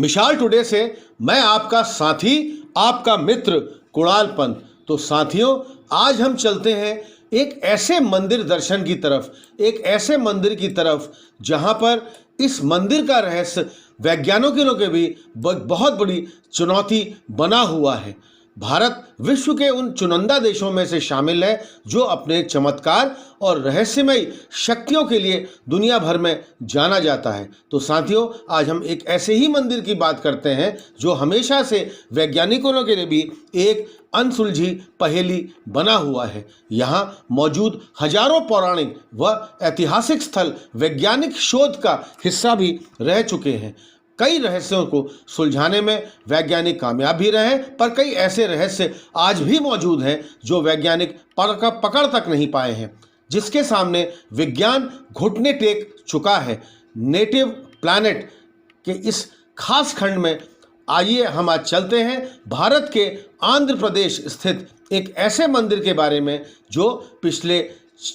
मिशाल today से मैं आपका साथी, आपका मित्र कुणाल पंत। तो साथियों, आज हम चलते हैं एक ऐसे मंदिर दर्शन की तरफ, एक ऐसे मंदिर की तरफ जहां पर इस मंदिर का रहस्य वैज्ञानिकों के भी बहुत बड़ी चुनौती बना हुआ है। भारत विश्व के उन चुनिंदा देशों में से शामिल है जो अपने चमत्कार और रहस्यमयी शक्तियों के लिए दुनिया भर में जाना जाता है। तो साथियों, आज हम एक ऐसे ही मंदिर की बात करते हैं जो हमेशा से वैज्ञानिकों के लिए भी एक अनसुलझी पहेली बना हुआ है। यहाँ मौजूद हजारों पौराणिक व ऐतिहासिक स्थल वैज्ञानिक शोध का हिस्सा भी रह चुके हैं। कई रहस्यों को सुलझाने में वैज्ञानिक कामयाब भी रहे, पर कई ऐसे रहस्य आज भी मौजूद हैं जो वैज्ञानिक पकड़ तक नहीं पाए हैं, जिसके सामने विज्ञान घुटने टेक चुका है। नेटिव प्लैनेट के इस खास खंड में आइए हम आज चलते हैं भारत के आंध्र प्रदेश स्थित एक ऐसे मंदिर के बारे में जो पिछले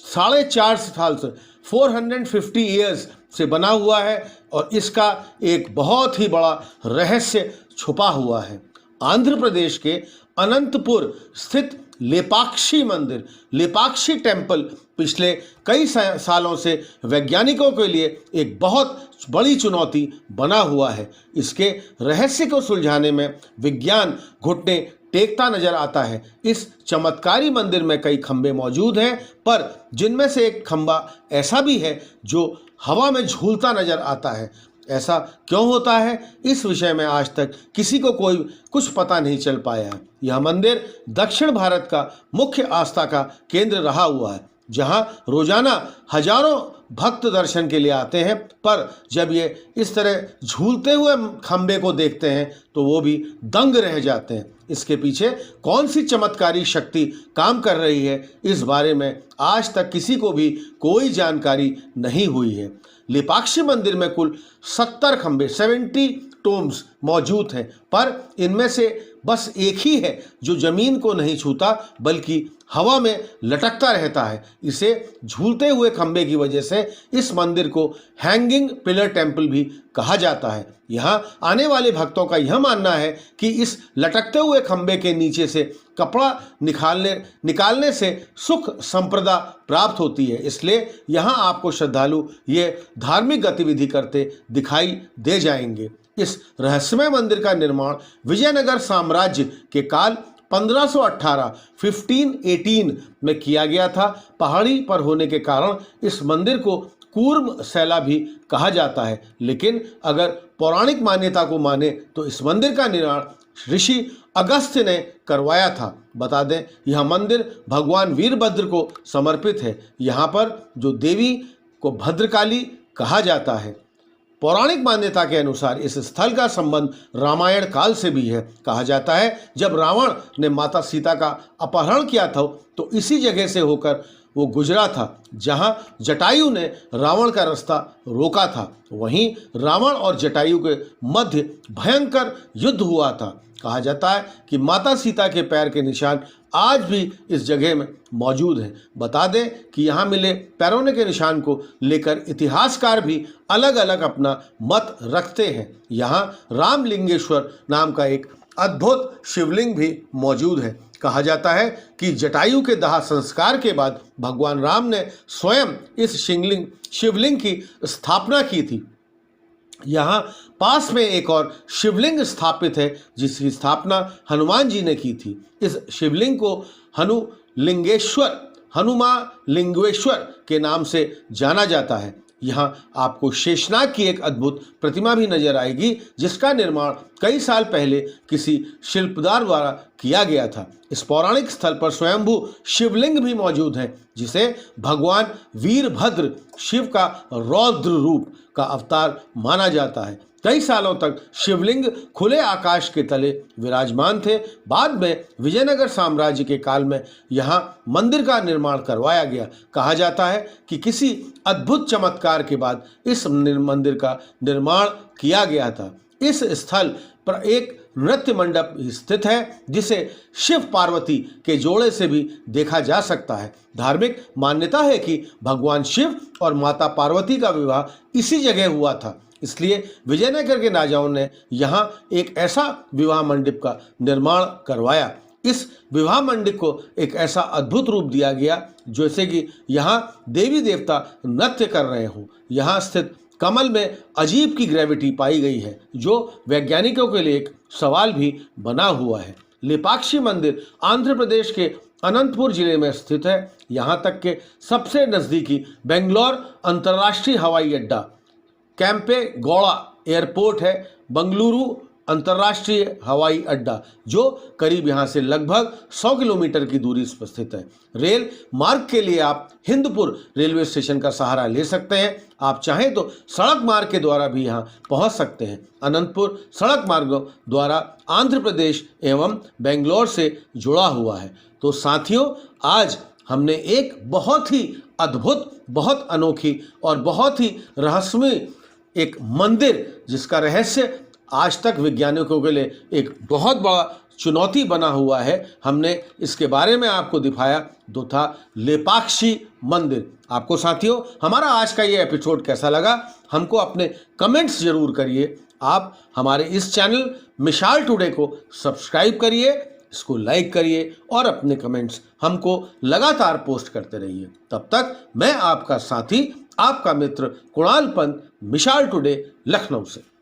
450 साल से 450 ईयर्स से बना हुआ है और इसका एक बहुत ही बड़ा रहस्य छुपा हुआ है। आंध्र प्रदेश के अनंतपुर स्थित लेपाक्षी मंदिर, लेपाक्षी टेम्पल पिछले कई सालों से वैज्ञानिकों के लिए एक बहुत बड़ी चुनौती बना हुआ है। इसके रहस्य को सुलझाने में विज्ञान घुटने टेकता नजर आता है। इस चमत्कारी मंदिर में कई खंभे मौजूद हैं, पर जिनमें से एक खंभा ऐसा भी है जो हवा में झूलता नजर आता है। ऐसा क्यों होता है, इस विषय में आज तक किसी को कुछ पता नहीं चल पाया है। यह मंदिर दक्षिण भारत का मुख्य आस्था का केंद्र रहा हुआ है, जहां रोजाना हजारों भक्त दर्शन के लिए आते हैं, पर जब ये इस तरह झूलते हुए खंबे को देखते हैं तो वो भी दंग रह जाते हैं। इसके पीछे कौन सी चमत्कारी शक्ति काम कर रही है, इस बारे में आज तक किसी को भी कोई जानकारी नहीं हुई है। लेपाक्षी मंदिर में कुल 70 खंबे 70 टोम्स मौजूद हैं, पर इनमें से बस एक ही है जो जमीन को नहीं छूता बल्कि हवा में लटकता रहता है। इसे झूलते हुए खंबे की वजह से इस मंदिर को हैंगिंग पिलर टेम्पल भी कहा जाता है। यहाँ आने वाले भक्तों का यह मानना है कि इस लटकते हुए खंबे के नीचे से कपड़ा निकालने से सुख संपदा प्राप्त होती है। इसलिए यहाँ आपको श्रद्धालु ये धार्मिक गतिविधि करते दिखाई दे जाएंगे। इस रहस्यमय मंदिर का निर्माण विजयनगर साम्राज्य के काल 1518 में किया गया था। पहाड़ी पर होने के कारण इस मंदिर को कूर्म शैला भी कहा जाता है, लेकिन अगर पौराणिक मान्यता को माने तो इस मंदिर का निर्माण ऋषि अगस्त्य ने करवाया था। बता दें, यह मंदिर भगवान वीरभद्र को समर्पित है। यहाँ पर जो देवी को भद्रकाली कहा जाता है। पौराणिक मान्यता के अनुसार इस स्थल का संबंध रामायण काल से भी है। कहा जाता है जब रावण ने माता सीता का अपहरण किया था तो इसी जगह से होकर वो गुजरा था जहां जटायु ने रावण का रास्ता रोका था। वहीं रावण और जटायु के मध्य भयंकर युद्ध हुआ था। कहा जाता है कि माता सीता के पैर के निशान आज भी इस जगह में मौजूद हैं। बता दें कि यहाँ मिले पैरों के निशान को लेकर इतिहासकार भी अलग अलग अपना मत रखते हैं। यहाँ रामलिंगेश्वर नाम का एक अद्भुत शिवलिंग भी मौजूद है। कहा जाता है कि जटायु के दाह संस्कार के बाद भगवान राम ने स्वयं इस शिवलिंग की स्थापना की थी। यहाँ पास में एक और शिवलिंग स्थापित है जिसकी स्थापना हनुमान जी ने की थी। इस शिवलिंग को हनुमालिंगेश्वर के नाम से जाना जाता है। यहाँ आपको शेषनाग की एक अद्भुत प्रतिमा भी नजर आएगी, जिसका निर्माण कई साल पहले किसी शिल्पकार द्वारा किया गया था। इस पौराणिक स्थल पर स्वयंभू शिवलिंग भी मौजूद है, जिसे भगवान वीरभद्र शिव का रौद्र रूप का अवतार माना जाता है। कई सालों तक शिवलिंग खुले आकाश के तले विराजमान थे। बाद में विजयनगर साम्राज्य के काल में यहाँ मंदिर का निर्माण करवाया गया। कहा जाता है कि किसी अद्भुत चमत्कार के बाद इस मंदिर का निर्माण किया गया था। इस स्थल पर एक नृत्य मंडप स्थित है जिसे शिव पार्वती के जोड़े से भी देखा जा सकता है। धार्मिक मान्यता है कि भगवान शिव और माता पार्वती का विवाह इसी जगह हुआ था। इसलिए विजयनगर के राजाओं ने यहाँ एक ऐसा विवाह मंडप का निर्माण करवाया। इस विवाह मंडप को एक ऐसा अद्भुत रूप दिया गया जैसे कि यहाँ देवी देवता नृत्य कर रहे हों। यहाँ स्थित कमल में अजीब की ग्रेविटी पाई गई है जो वैज्ञानिकों के लिए एक सवाल भी बना हुआ है। लेपाक्षी मंदिर आंध्र प्रदेश के अनंतपुर जिले में स्थित है। यहाँ तक के सबसे नज़दीकी बेंगलोर अंतर्राष्ट्रीय हवाई अड्डा कैंपे गौड़ा एयरपोर्ट है। बंगलुरु अंतर्राष्ट्रीय हवाई अड्डा जो करीब यहाँ से लगभग 100 किलोमीटर की दूरी पर स्थित है। रेल मार्ग के लिए आप हिंदपुर रेलवे स्टेशन का सहारा ले सकते हैं। आप चाहें तो सड़क मार्ग के द्वारा भी यहाँ पहुँच सकते हैं। अनंतपुर सड़क मार्गों द्वारा आंध्र प्रदेश एवं बेंगलोर से जुड़ा हुआ है। तो साथियों, आज हमने एक बहुत ही अद्भुत, बहुत अनोखी और बहुत ही रहस्यमय एक मंदिर जिसका रहस्य आज तक वैज्ञानिकों के लिए एक बहुत बड़ा चुनौती बना हुआ है, हमने इसके बारे में आपको दिखाया। जो था लेपाक्षी मंदिर। आपको साथियों हमारा आज का ये एपिसोड कैसा लगा, हमको अपने कमेंट्स जरूर करिए। आप हमारे इस चैनल मिसाल टुडे को सब्सक्राइब करिए, इसको लाइक करिए और अपने कमेंट्स हमको लगातार पोस्ट करते रहिए। तब तक मैं आपका साथी, आपका मित्र कुणाल पंत, मिसाल टुडे, लखनऊ से।